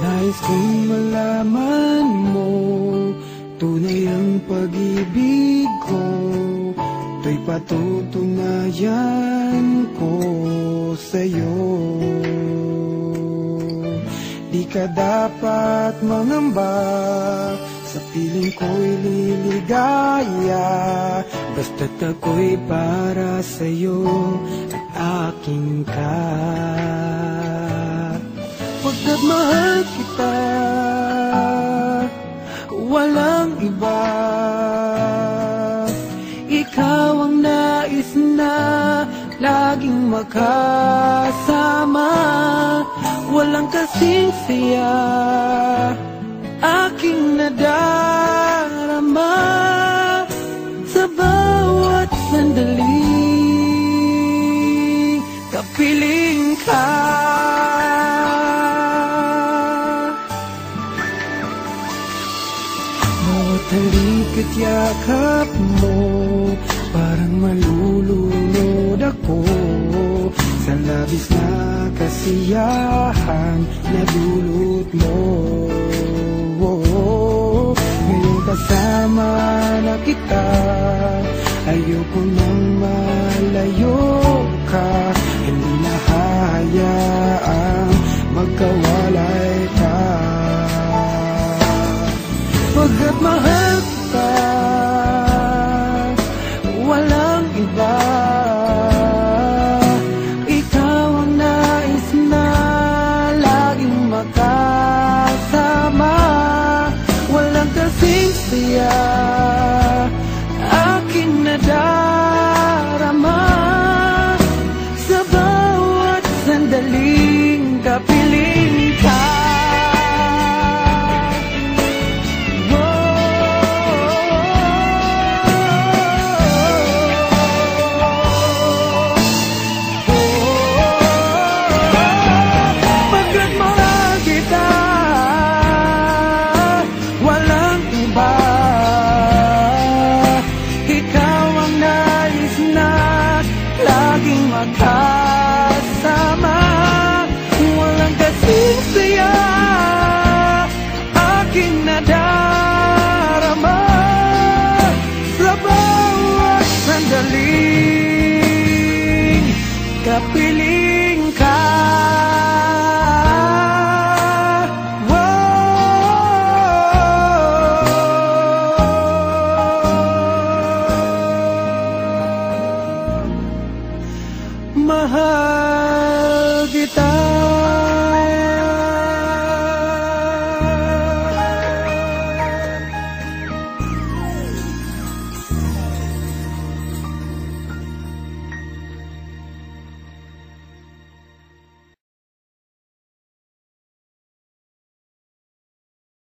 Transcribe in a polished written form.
Nais kong malaman mo, tunay ang pag-ibig ko, to'y patutunayan ko sa'yo. Di ka dapat mangamba, sa piling ko'y liligaya, basta't ako'y para sa'yo at aking ka. Pagkat mahal kita, walang iba. Ikaw ang nais na laging makasama. Walang kasing saya aking nadarama sa bawat sandali. Kapiling ka. Bawat halik at yakap mo, parang malulunod ako sa labis na kasiyahan na dulot mo. Ngayon kasama na kita, ayoko nang malayo ka. Hindi na hayaang magkawalay ka. Pagkat mahal kita, walang iba. Ikaw ang nais na laging makasama. Walang kasing saya aking nadarama sa bawat sandaling kapiling.